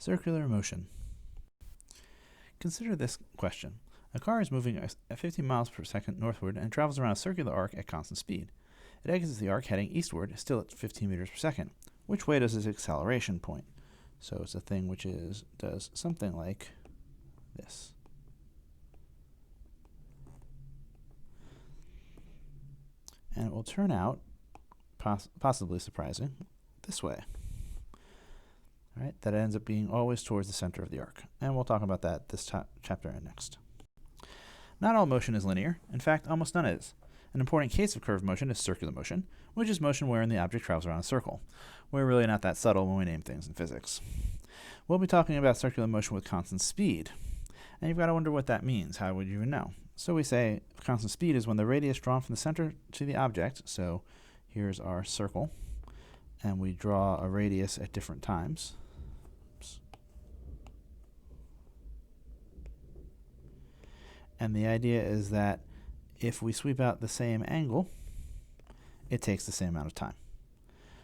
Circular motion. Consider this question. A car is moving at 50 miles per second northward and travels around a circular arc at constant speed. It exits the arc heading eastward, still at 15 meters per second. Which way does its acceleration point? So it's a thing which does something like this. And it will turn out, possibly surprising, this way. All right, that ends up being always towards the center of the arc. And we'll talk about that this chapter and next. Not all motion is linear. In fact, almost none is. An important case of curved motion is circular motion, which is motion wherein the object travels around a circle. We're really not that subtle when we name things in physics. We'll be talking about circular motion with constant speed. And you've got to wonder what that means. How would you even know? So we say constant speed is when the radius drawn from the center to the object. So here's our circle. And we draw a radius at different times. Oops. And the idea is that if we sweep out the same angle, it takes the same amount of time.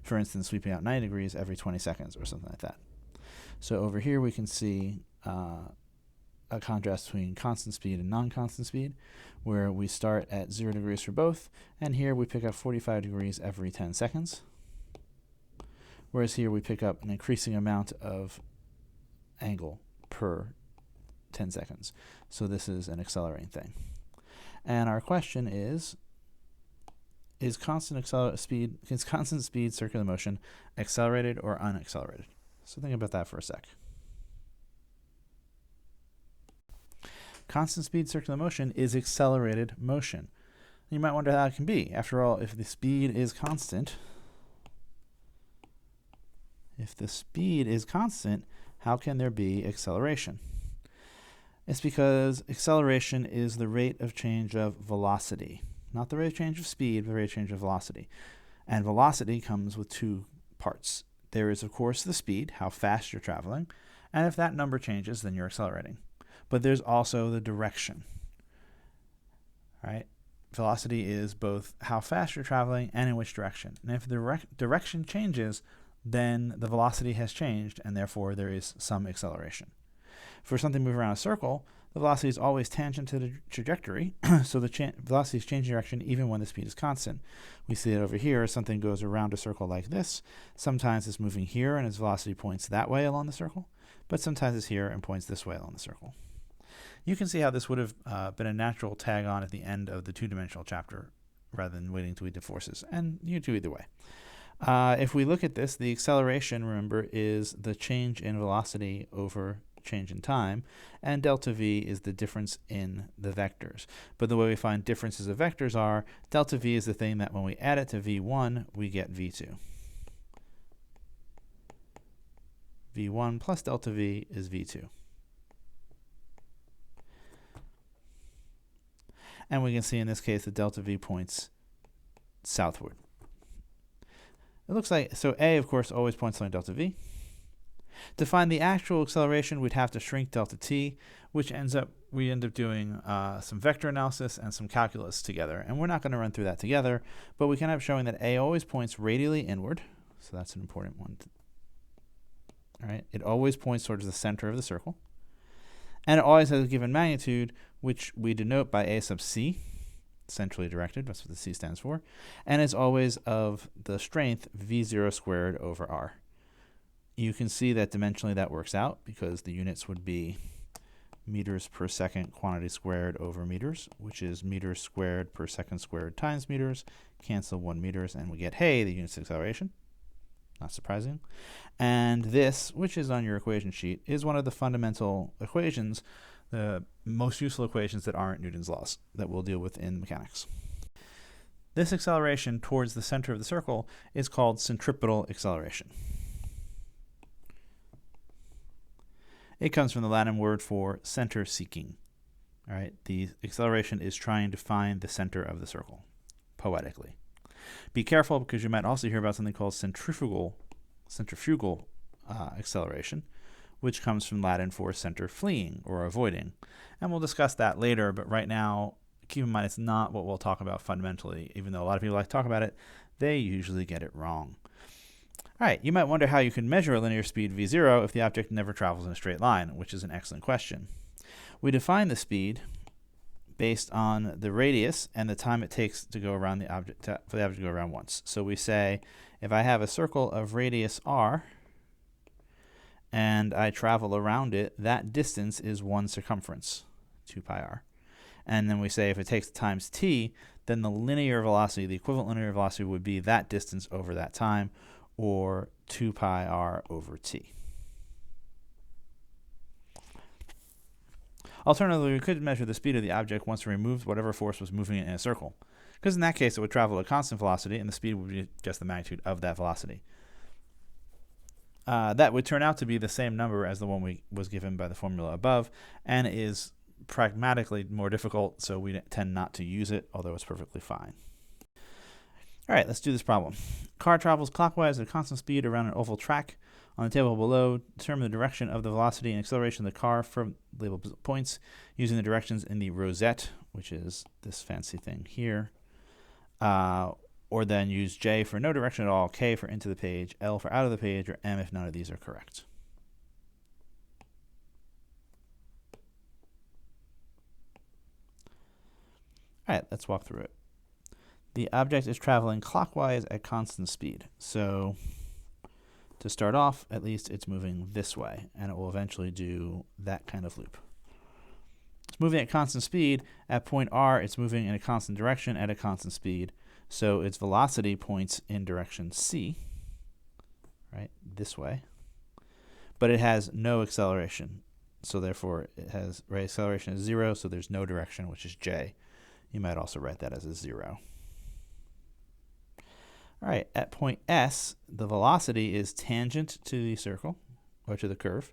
For instance, sweeping out 90 degrees every 20 seconds or something like that. So over here we can see a contrast between constant speed and non-constant speed, where we start at 0 degrees for both, and here we pick up 45 degrees every 10 seconds. Whereas here we pick up an increasing amount of angle per 10 seconds. So this is an accelerating thing. And our question is constant speed circular motion accelerated or unaccelerated? So think about that for a sec. Constant speed circular motion is accelerated motion. You might wonder how it can be. After all, if the speed is constant, how can there be acceleration? It's because acceleration is the rate of change of velocity. Not the rate of change of speed, but the rate of change of velocity. And velocity comes with two parts. There is, of course, the speed, how fast you're traveling. And if that number changes, then you're accelerating. But there's also the direction. Right? Velocity is both how fast you're traveling and in which direction. And if the direction changes, then the velocity has changed, and therefore there is some acceleration. For something moving around a circle, the velocity is always tangent to the trajectory, so the velocity is changing direction even when the speed is constant. We see it over here as something goes around a circle like this. Sometimes it's moving here and its velocity points that way along the circle, but sometimes it's here and points this way along the circle. You can see how this would have been a natural tag on at the end of the two-dimensional chapter rather than waiting till we did forces, and you do either way. If we look at this, the acceleration, remember, is the change in velocity over change in time, and delta v is the difference in the vectors. But the way we find differences of vectors are, delta v is the thing that when we add it to v1, we get v2. v1 plus delta v is v2. And we can see in this case that delta v points southward. It looks like, so A, of course, always points along delta v. To find the actual acceleration, we'd have to shrink delta t, which we end up doing some vector analysis and some calculus together. And we're not going to run through that together, but we can end up showing that A always points radially inward. So that's an important one. All right, it always points towards the center of the circle. And it always has a given magnitude, which we denote by A sub c, centrally directed, that's what the c stands for, and it's always of the strength v0 squared over r. You can see that dimensionally that works out because the units would be meters per second quantity squared over meters, which is meters squared per second squared times meters. Cancel 1 meters, and we get, hey, the unit's acceleration. Not surprising. And this, which is on your equation sheet, is one of the fundamental equations, the most useful equations that aren't Newton's laws that we'll deal with in mechanics. This acceleration towards the center of the circle is called centripetal acceleration. It comes from the Latin word for center seeking. All right, the acceleration is trying to find the center of the circle, poetically. Be careful because you might also hear about something called centrifugal acceleration, which comes from Latin for center fleeing or avoiding. And we'll discuss that later, but right now, keep in mind it's not what we'll talk about fundamentally. Even though a lot of people like to talk about it, they usually get it wrong. All right, you might wonder how you can measure a linear speed v0 if the object never travels in a straight line, which is an excellent question. We define the speed based on the radius and the time it takes to go around the object, for the object to go around once. So we say if I have a circle of radius r and I travel around it, that distance is one circumference, 2 pi r. And then we say if it takes times t, then the linear velocity, the equivalent linear velocity would be that distance over that time, or 2 pi r over t. Alternatively, we could measure the speed of the object once we removed whatever force was moving it in a circle, because in that case it would travel at a constant velocity and the speed would be just the magnitude of that velocity. That would turn out to be the same number as the one was given by the formula above, and is pragmatically more difficult, so we tend not to use it, although it's perfectly fine. All right, let's do this problem. Car travels clockwise at a constant speed around an oval track. On the table below, determine the direction of the velocity and acceleration of the car from labeled points using the directions in the rosette, which is this fancy thing here. Or then use J for no direction at all, K for into the page, L for out of the page, or M if none of these are correct. All right, let's walk through it. The object is traveling clockwise at constant speed. So to start off, at least it's moving this way, and it will eventually do that kind of loop. It's moving at constant speed. At point R, it's moving in a constant direction at a constant speed. So its velocity points in direction C, right, this way. But it has no acceleration. So therefore, it has rate acceleration is 0, so there's no direction, which is J. You might also write that as a 0. All right, at point S, the velocity is tangent to the circle, or to the curve,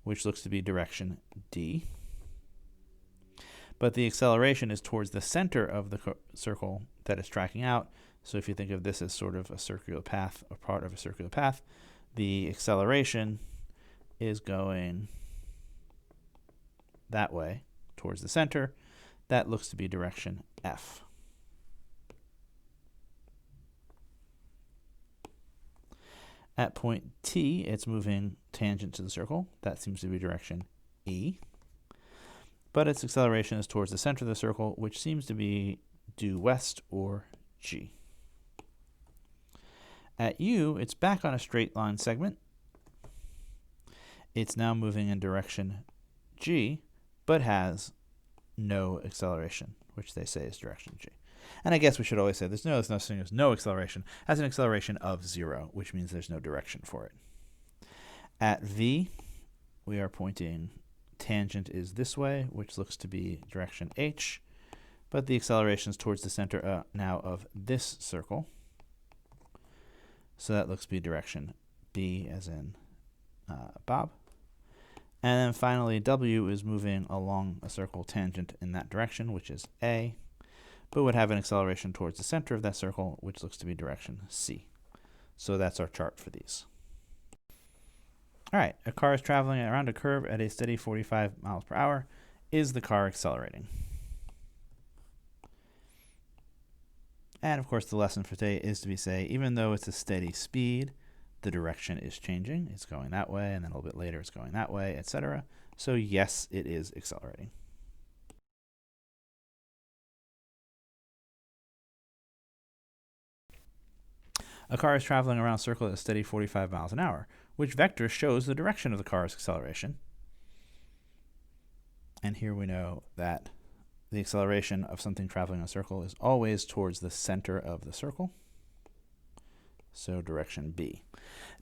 which looks to be direction D. But the acceleration is towards the center of the circle that it's tracking out. So if you think of this as sort of a circular path, or part of a circular path, the acceleration is going that way, towards the center. That looks to be direction F. At point T, it's moving tangent to the circle. That seems to be direction E. But its acceleration is towards the center of the circle, which seems to be due west or G. At U, it's back on a straight line segment. It's now moving in direction G, but has no acceleration, which they say is direction G. And I guess we should always say there's no such thing as no acceleration, has an acceleration of 0, which means there's no direction for it. At V, we are pointing tangent is this way, which looks to be direction H, but the acceleration is towards the center now of this circle. So that looks to be direction B, as in Bob. And then finally, W is moving along a circle tangent in that direction, which is A, but would have an acceleration towards the center of that circle, which looks to be direction C. So that's our chart for these. All right, a car is traveling around a curve at a steady 45 miles per hour. Is the car accelerating? And of course, the lesson for today is to say, even though it's a steady speed, the direction is changing. It's going that way, and then a little bit later it's going that way, etc. So yes, it is accelerating. A car is traveling around a circle at a steady 45 miles an hour. Which vector shows the direction of the car's acceleration? And here we know that the acceleration of something traveling in a circle is always towards the center of the circle. So direction B.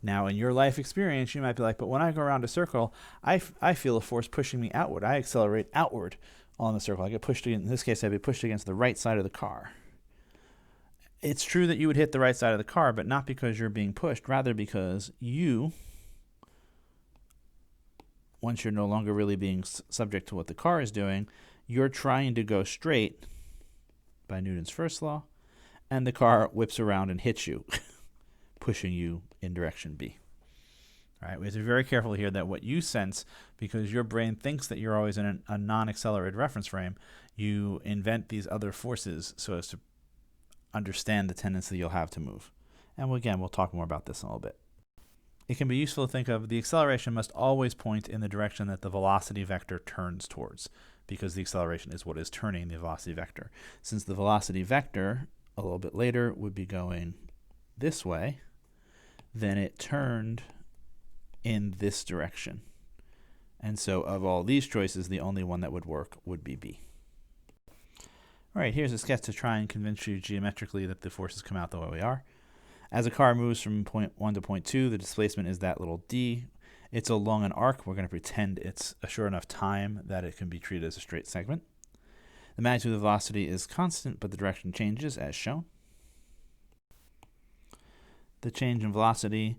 Now, in your life experience, you might be like, but when I go around a circle, I feel a force pushing me outward. I accelerate outward on the circle. I get pushed, in this case, I'd be pushed against the right side of the car. It's true that you would hit the right side of the car, but not because you're being pushed, rather because you, once you're no longer really being subject to what the car is doing, you're trying to go straight by Newton's first law, and the car whips around and hits you, pushing you in direction B. All right, we have to be very careful here that what you sense, because your brain thinks that you're always in a non-accelerated reference frame, you invent these other forces so as to understand the tendency you'll have to move. And again, we'll talk more about this in a little bit. It can be useful to think of the acceleration must always point in the direction that the velocity vector turns towards, because the acceleration is what is turning the velocity vector. Since the velocity vector, a little bit later, would be going this way, then it turned in this direction. And so of all these choices, the only one that would work would be B. All right, here's a sketch to try and convince you geometrically that the forces come out the way we are. As a car moves from point 1 to point 2, the displacement is that little d. It's along an arc. We're going to pretend it's a short enough time that it can be treated as a straight segment. The magnitude of the velocity is constant, but the direction changes as shown. The change in velocity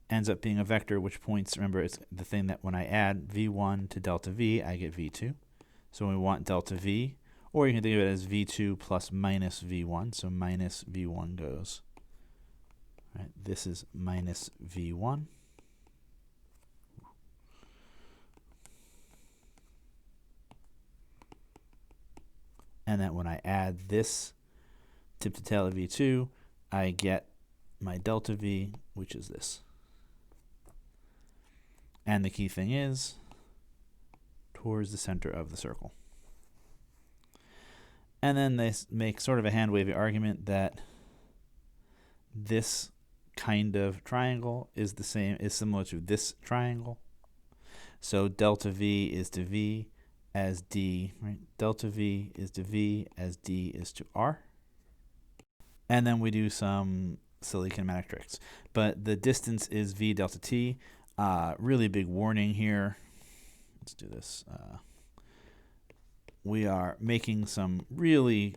ends up being a vector which points, remember, it's the thing that when I add v1 to delta v, I get v2. So when we want delta v, or you can think of it as v2 plus minus v1, so minus v1 goes. Right, this is minus v1. And then when I add this tip to tail of v2, I get my delta v, which is this. And the key thing is towards the center of the circle. And then they make sort of a hand-wavy argument that this kind of triangle is similar to this triangle. So delta v is to v as d, right? Delta v is to v as d is to r. And then we do some silly kinematic tricks. But the distance is v delta t. Really big warning here. Let's do this. We are making some really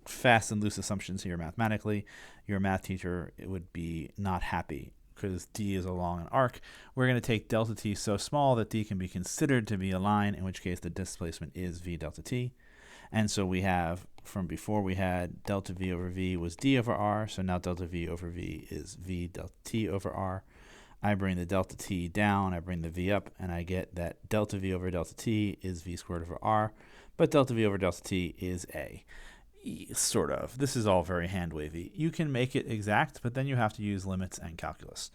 fast and loose assumptions here mathematically. Your math teacher would be not happy because d is along an arc. We're going to take delta t so small that d can be considered to be a line, in which case the displacement is v delta t. And so we have, from before we had delta v over v was d over r, so now delta v over v is v delta t over r. I bring the delta t down, I bring the v up, and I get that delta v over delta t is v squared over r, but delta v over delta t is a. Sort of. This is all very hand-wavy. You can make it exact, but then you have to use limits and calculus.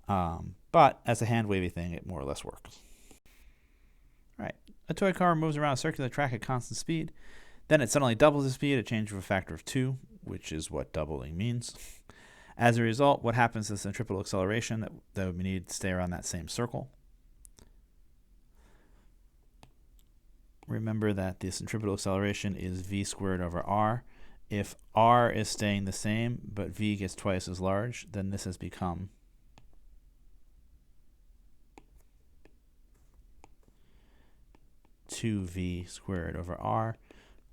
But as a hand-wavy thing, it more or less works. All right. A toy car moves around a circular track at constant speed. Then it suddenly doubles the speed, a change of a factor of 2, which is what doubling means. As a result, what happens is centripetal acceleration that we need to stay around that same circle. Remember that the centripetal acceleration is v squared over r. If r is staying the same, but v gets twice as large, then this has become two v squared over r,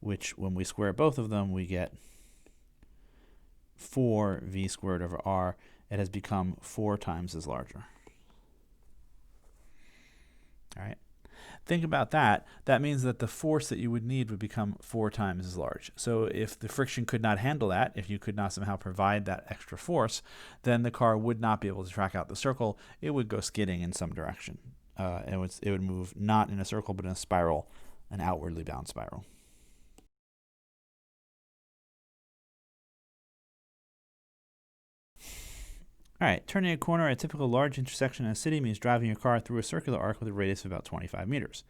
which when we square both of them, we get 4v squared over r. It has become 4 times as larger. All right. Think about that. That means that the force that you would need would become 4 times as large. So if the friction could not handle that, if you could not somehow provide that extra force, then the car would not be able to track out the circle. It would go skidding in some direction. It would move not in a circle, but in a spiral, an outwardly bound spiral. All right, turning a corner at a typical large intersection in a city means driving your car through a circular arc with a radius of about 25 meters.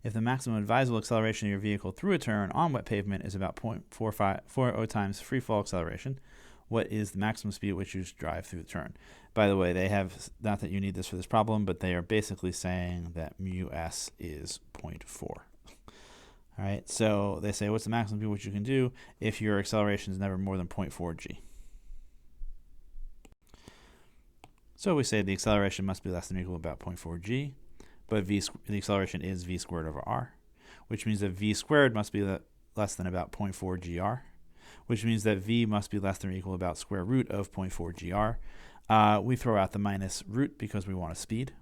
If the maximum advisable acceleration of your vehicle through a turn on wet pavement is about 0.40 times free fall acceleration, what is the maximum speed at which you drive through the turn? By the way, they have, not that you need this for this problem, but they are basically saying that mu s is 0.4. All right, so they say what's the maximum speed which you can do if your acceleration is never more than 0.4 g. So we say the acceleration must be less than or equal to about 0.4 g, but the acceleration is v squared over r, which means that v squared must be less than about 0.4 gr, which means that v must be less than or equal to about square root of 0.4 gr. We throw out the minus root because we want a speed.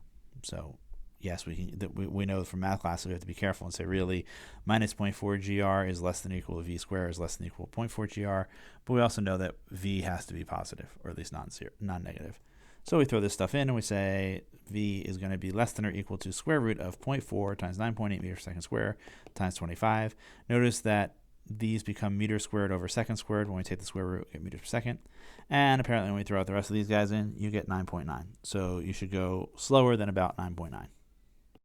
So yes, we know from math class we have to be careful and say really minus 0.4 gr is less than or equal to v squared is less than or equal to 0.4 gr, but we also know that v has to be positive, or at least non-negative. So we throw this stuff in and we say v is going to be less than or equal to square root of 0.4 times 9.8 meters per second squared times 25. Notice that these become meters squared over seconds squared. When we take the square root, we get meters per second. And apparently when we throw out the rest of these guys in, you get 9.9. So you should go slower than about 9.9.